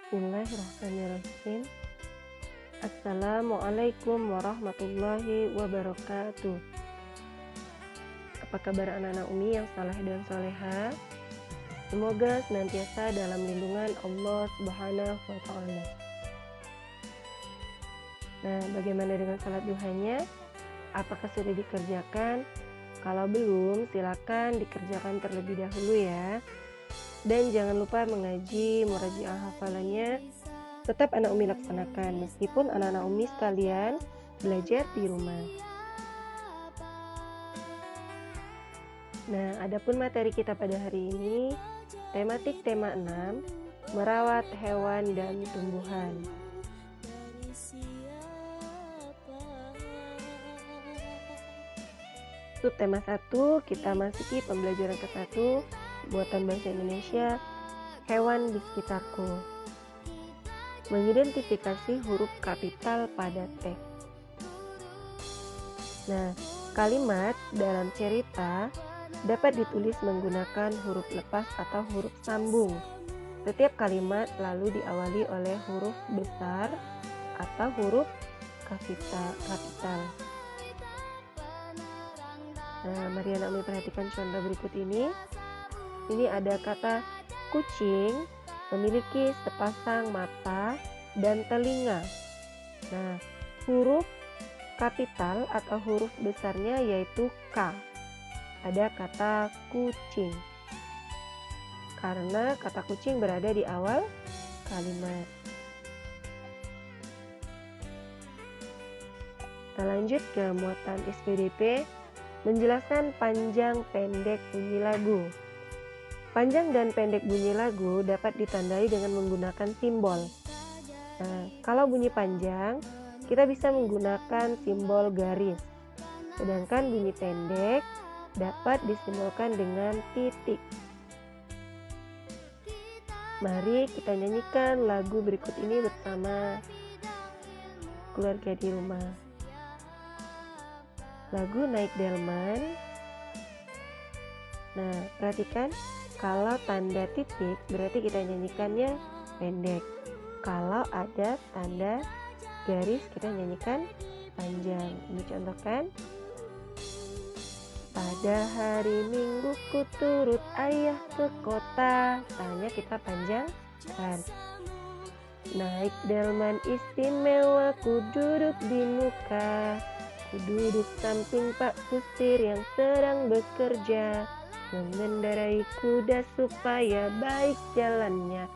Bismillahirrahmanirrahim. Assalamualaikum warahmatullahi wabarakatuh. Apa kabar anak-anak Umi yang saleh dan soleha? Semoga senantiasa dalam lindungan Allah Subhanahu wa Ta'ala. Nah, bagaimana dengan salat duhanya? Apakah sudah dikerjakan? Kalau belum, silakan dikerjakan terlebih dahulu ya. Dan jangan lupa mengaji murajiah hafalannya. Tetap anak Umi laksanakan meskipun anak-anak Umi sekalian belajar di rumah. Nah, adapun materi kita pada hari ini, tematik tema 6, merawat hewan dan tumbuhan. Subtema 1, kita masuki pembelajaran ke-1, buatan bahasa Indonesia, hewan di sekitarku. Mengidentifikasi huruf kapital pada teks. Nah, kalimat dalam cerita dapat ditulis menggunakan huruf lepas atau huruf sambung. Setiap kalimat selalu diawali oleh huruf besar atau huruf kapital. Nah, mari anak Umi perhatikan contoh berikut ini. Ini ada kata kucing memiliki sepasang mata dan telinga. Nah, huruf kapital atau huruf besarnya yaitu K. Ada kata kucing. Karena kata kucing berada di awal kalimat. Kita lanjut ke muatan SPDP. Menjelaskan panjang pendek bunyi lagu. Panjang dan pendek bunyi lagu dapat ditandai dengan menggunakan simbol. Nah, kalau bunyi panjang, kita bisa menggunakan simbol garis. Sedangkan bunyi pendek dapat disimbolkan dengan titik. Mari kita nyanyikan lagu berikut ini bersama keluarga di rumah. Lagu Naik Delman. Nah, perhatikan. Kalau tanda titik berarti kita nyanyikannya pendek. Kalau ada tanda garis kita nyanyikan panjang. Ini contohkan. Pada hari Minggu ku turut ayah ke kota. Tanya kita panjangkan. Naik delman istimewa ku duduk di muka. Ku duduk samping Pak Kusir yang sedang bekerja. Mengendarai kuda supaya baik jalannya.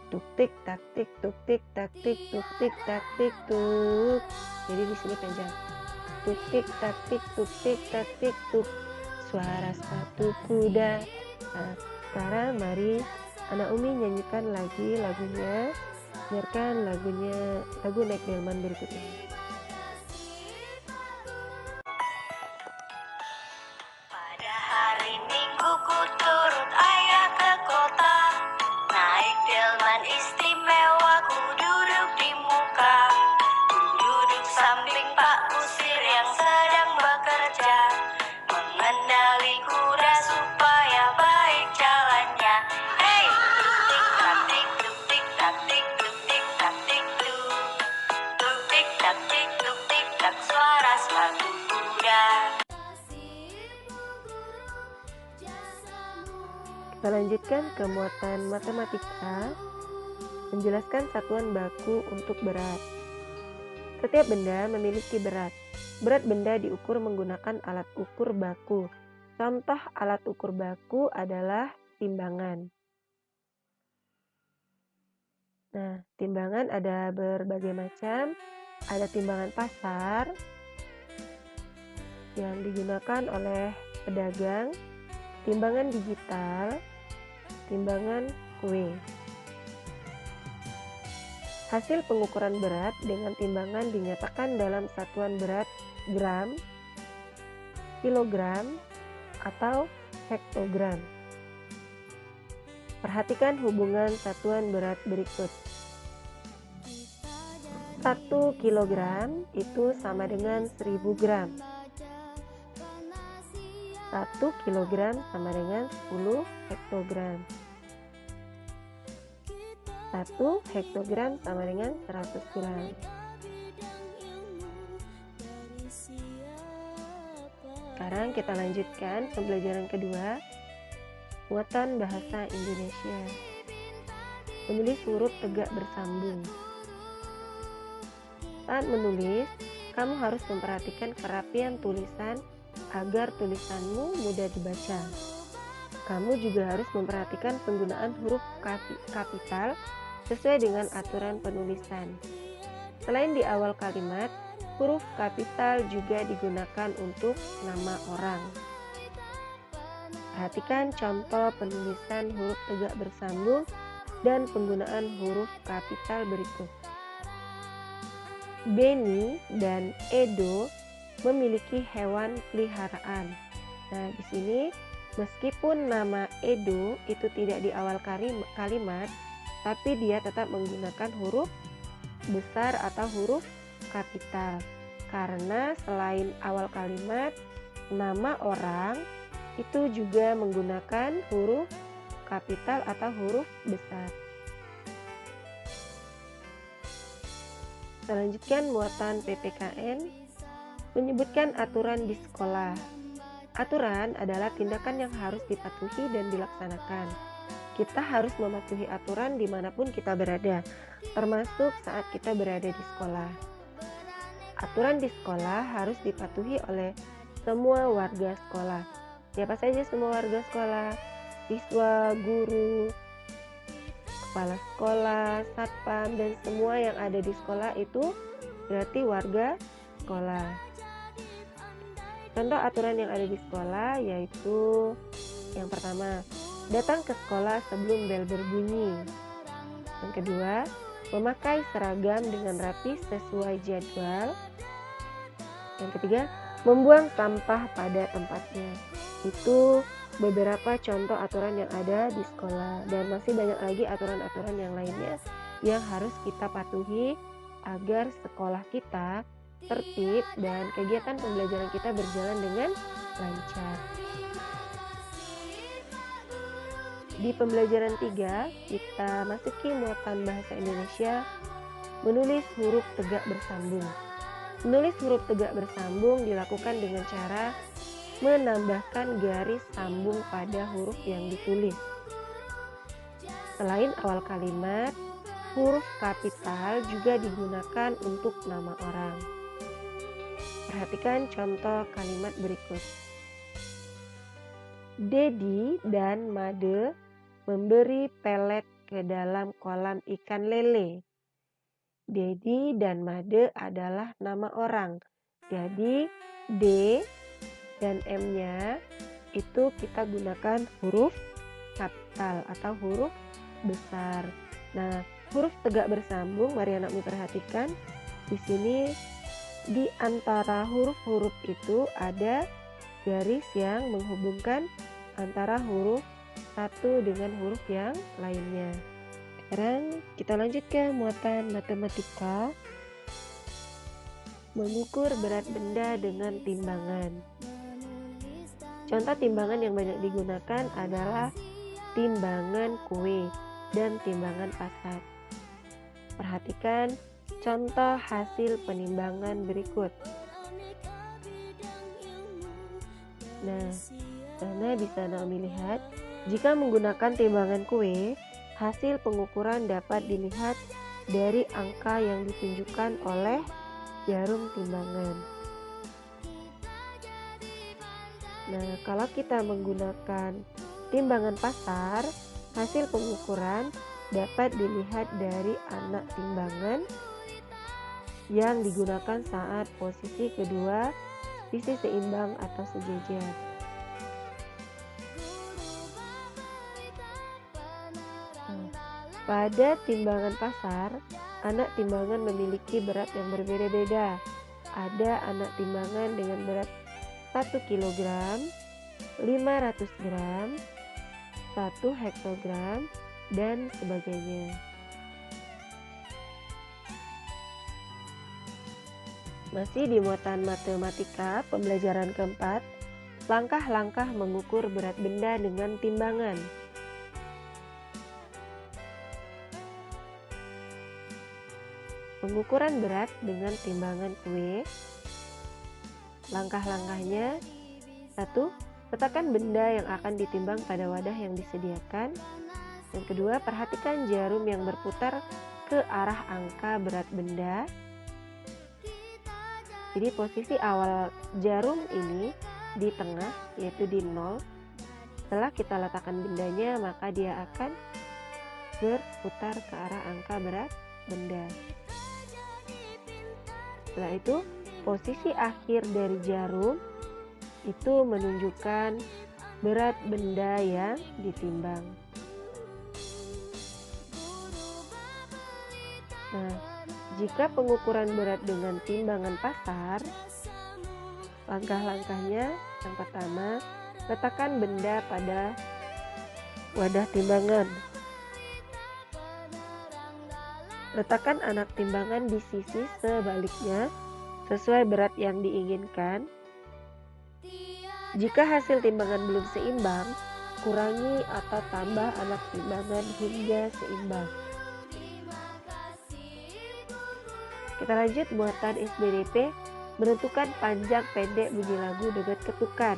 Tuk tik tak tik tuk tik tak tik tuk tik tak tik tuk. Jadi di sini panjang. Tuk tik tak tik tuk tik tak tik tuk. Suara sepatu kuda. Nah, sekarang mari anak Umi nyanyikan lagi lagunya. Dengarkan lagu Naik Delman berikut ini. Istimewa ku duduk di muka. Ku duduk samping Pak Kusir yang sedang bekerja. Mengendali kuda supaya baik jalannya. Hey, tuk tik tak tik tuk tik tak tik tuk tik tak tik tuk. Tuk tik tak tik tuk tik tak suara sepatu kuda. Kita lanjutkan ke muatan matematika. Menjelaskan satuan baku untuk berat. Setiap benda memiliki berat. Berat benda diukur menggunakan alat ukur baku. Contoh alat ukur baku adalah timbangan. Nah, timbangan ada berbagai macam. Ada timbangan pasar yang digunakan oleh pedagang, timbangan digital, timbangan kue. Hasil pengukuran berat dengan timbangan dinyatakan dalam satuan berat gram, kilogram, atau hektogram. Perhatikan hubungan satuan berat berikut. 1 kilogram itu sama dengan 1000 gram. 1 kilogram sama dengan 10 hektogram. 1 hektogram sama dengan 100 gram. Sekarang kita lanjutkan pembelajaran kedua, muatan bahasa Indonesia. Menulis huruf tegak bersambung. Saat menulis, kamu harus memperhatikan kerapian tulisan agar tulisanmu mudah dibaca. Kamu juga harus memperhatikan penggunaan huruf kapital sesuai dengan aturan penulisan. Selain di awal kalimat, huruf kapital juga digunakan untuk nama orang. Perhatikan contoh penulisan huruf tegak bersambung dan penggunaan huruf kapital berikut. Beni dan Edo memiliki hewan peliharaan. Nah, di sini meskipun nama Edo itu tidak di awal kalimat, tapi dia tetap menggunakan huruf besar atau huruf kapital. Karena selain awal kalimat, nama orang itu juga menggunakan huruf kapital atau huruf besar. Selanjutnya muatan PPKN menyebutkan aturan di sekolah. Aturan adalah tindakan yang harus dipatuhi dan dilaksanakan. Kita harus mematuhi aturan dimanapun kita berada, termasuk saat kita berada di sekolah. Aturan di sekolah harus dipatuhi oleh semua warga sekolah. Siapa saja semua warga sekolah? Siswa, guru, kepala sekolah, satpam, dan semua yang ada di sekolah itu berarti warga sekolah. Contoh aturan yang ada di sekolah yaitu yang pertama, datang ke sekolah sebelum bel berbunyi. Yang kedua, memakai seragam dengan rapi sesuai jadwal. Yang ketiga, membuang sampah pada tempatnya. Itu beberapa contoh aturan yang ada di sekolah, dan masih banyak lagi aturan-aturan yang lainnya yang harus kita patuhi agar sekolah kita tertib dan kegiatan pembelajaran kita berjalan dengan lancar. Di pembelajaran 3, kita masuki muatan bahasa Indonesia, menulis huruf tegak bersambung. Menulis huruf tegak bersambung dilakukan dengan cara menambahkan garis sambung pada huruf yang ditulis. Selain awal kalimat, huruf kapital juga digunakan untuk nama orang. Perhatikan contoh kalimat berikut. Dedi dan Made memberi pelet ke dalam kolam ikan lele. Dedi dan Made adalah nama orang. Jadi D dan M-nya itu kita gunakan huruf kapital atau huruf besar. Nah, huruf tegak bersambung, mari anak-anak perhatikan. Di sini di antara huruf-huruf itu ada garis yang menghubungkan antara huruf satu dengan huruf yang lainnya. Sekarang kita lanjut ke muatan matematika. Mengukur berat benda dengan timbangan. Contoh timbangan yang banyak digunakan adalah timbangan kue dan timbangan pasar. Perhatikan contoh hasil penimbangan berikut. Nah, sana bisa melihat jika menggunakan timbangan kue, hasil pengukuran dapat dilihat dari angka yang ditunjukkan oleh jarum timbangan. Nah, kalau kita menggunakan timbangan pasar, hasil pengukuran dapat dilihat dari anak timbangan yang digunakan saat posisi kedua sisi seimbang atau sejajar. Pada timbangan pasar, anak timbangan memiliki berat yang berbeda-beda. Ada anak timbangan dengan berat 1 kg, 500 gram, 1 hektogram, dan sebagainya. Masih di muatan matematika, pembelajaran keempat, langkah-langkah mengukur berat benda dengan timbangan. Pengukuran berat dengan timbangan kue. Langkah-langkahnya: 1. Letakkan benda yang akan ditimbang pada wadah yang disediakan. Yang kedua, perhatikan jarum yang berputar ke arah angka berat benda. Jadi posisi awal jarum ini di tengah, yaitu di 0. Setelah kita letakkan bendanya, maka dia akan berputar ke arah angka berat benda. Setelah itu, posisi akhir dari jarum itu menunjukkan berat benda yang ditimbang. Nah, jika pengukuran berat dengan timbangan pasar, langkah-langkahnya: yang pertama, letakkan benda pada wadah timbangan. Letakkan anak timbangan di sisi sebaliknya sesuai berat yang diinginkan. Jika hasil timbangan belum seimbang, kurangi atau tambah anak timbangan hingga seimbang. Kita lanjut muatan SBDP. Menentukan panjang pendek bunyi lagu dengan ketukan.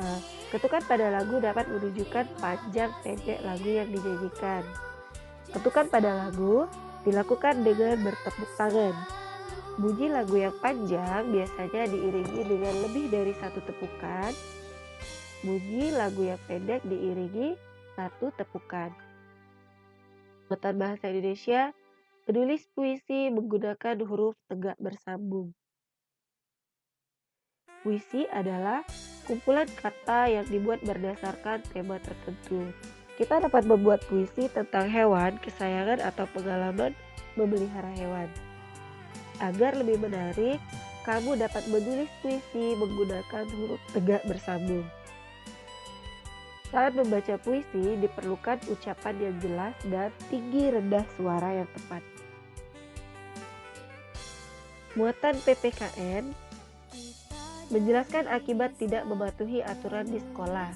Nah, ketukan pada lagu dapat menunjukkan panjang pendek lagu yang dinyanyikan. Ketukan pada lagu dilakukan dengan bertepuk tangan. Bunyi lagu yang panjang biasanya diiringi dengan lebih dari satu tepukan. Bunyi lagu yang pendek diiringi satu tepukan. Muatan bahasa Indonesia: menulis puisi menggunakan huruf tegak bersambung. Puisi adalah kumpulan kata yang dibuat berdasarkan tema tertentu. Kita dapat membuat puisi tentang hewan kesayangan atau pengalaman memelihara hewan. Agar lebih menarik, kamu dapat menulis puisi menggunakan huruf tegak bersambung. Saat membaca puisi, diperlukan ucapan yang jelas dan tinggi rendah suara yang tepat. Muatan PPKN: menjelaskan akibat tidak mematuhi aturan di sekolah.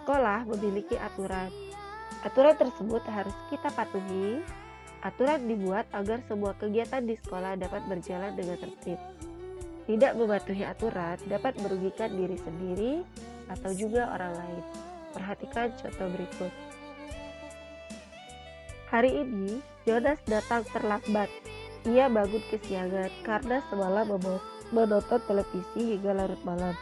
Sekolah memiliki aturan. Aturan tersebut harus kita patuhi. Aturan dibuat agar semua kegiatan di sekolah dapat berjalan dengan tertib. Tidak mematuhi aturan dapat merugikan diri sendiri atau juga orang lain. Perhatikan contoh berikut. Hari ini, Jonas datang terlambat. Ia bangun kesiangan karena semalam menonton televisi hingga larut malam.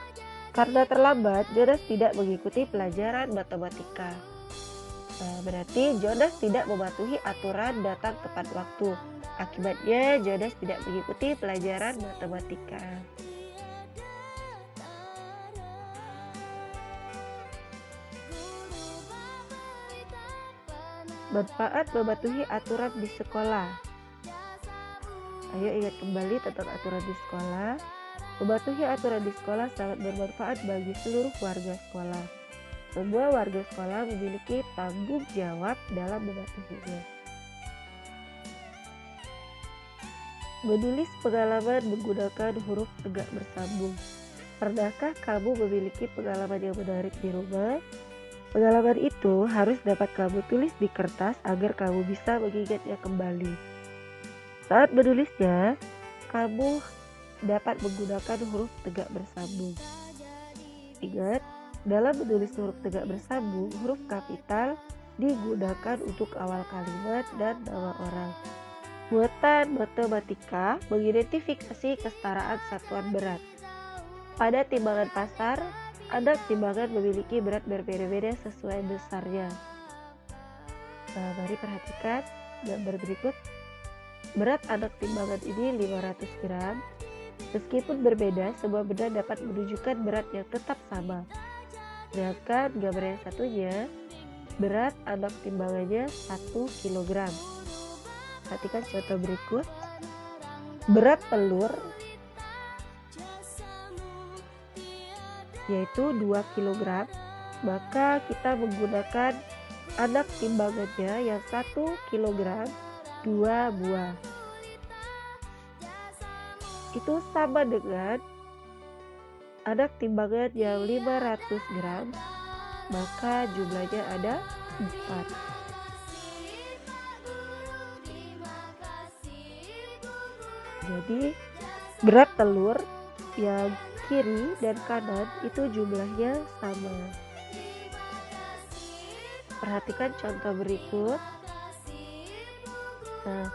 Karena terlambat, Jonas tidak mengikuti pelajaran matematika. Nah, berarti Jonas tidak mematuhi aturan datang tepat waktu. Akibatnya, Jonas tidak mengikuti pelajaran matematika. Manfaat mematuhi aturan di sekolah. Ayo ingat kembali tentang aturan di sekolah. Mematuhi aturan di sekolah sangat bermanfaat bagi seluruh warga sekolah. Semua warga sekolah memiliki tanggung jawab dalam mematuhinya. Menulis pengalaman menggunakan huruf tegak bersambung. Pernahkah kamu memiliki pengalaman yang menarik di rumah? Pengalaman itu harus dapat kamu tulis di kertas agar kamu bisa mengingatnya kembali. Saat menulisnya, kamu dapat menggunakan huruf tegak bersambung. Ingat, dalam menulis huruf tegak bersambung, huruf kapital digunakan untuk awal kalimat dan nama orang. Muatan matematika: mengidentifikasi kesetaraan satuan berat. Pada timbangan pasar, anak timbangan memiliki berat berbeda-beda sesuai besarnya. Nah, mari perhatikan gambar berikut. Berat anak timbangan ini 500 gram. Meskipun berbeda, semua benda dapat menunjukkan berat yang tetap sama. Sedangkan gambar yang satunya, berat anak timbangannya 1 kg. Perhatikan contoh berikut. Berat telur yaitu 2 kg, maka kita menggunakan anak timbangannya yang 1 kg 2 buah. Itu sama dengan anak timbangan yang 500 gram, maka jumlahnya ada 4. Jadi berat telur yang kiri dan kanan itu jumlahnya sama. Perhatikan contoh berikut. Nah,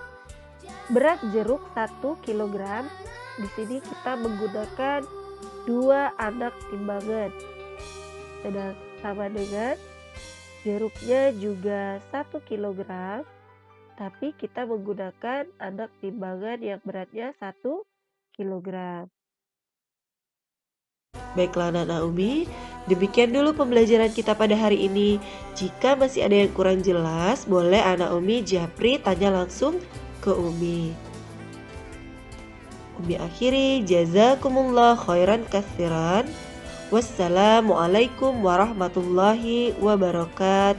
berat jeruk 1 kg. Di sini kita menggunakan 2 anak timbangan. Sedang sama dengan jeruknya juga 1 kg, tapi kita menggunakan anak timbangan yang beratnya 1 kg. Baiklah anak-anak Umi, demikian dulu pembelajaran kita pada hari ini. Jika masih ada yang kurang jelas, boleh anak Umi Japri tanya langsung ke Umi. Umi akhiri, jazakumullah khairan katsiran. Wassalamualaikum warahmatullahi wabarakatuh.